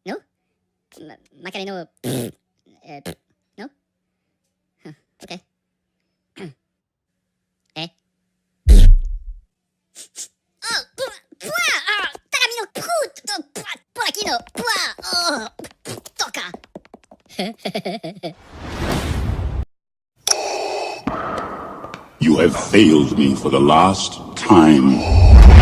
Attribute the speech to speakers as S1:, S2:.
S1: No? Macareno. No? Huh, okay. Eh? Oh, taramino, porachino, oh, toca.
S2: You have failed me for the last time.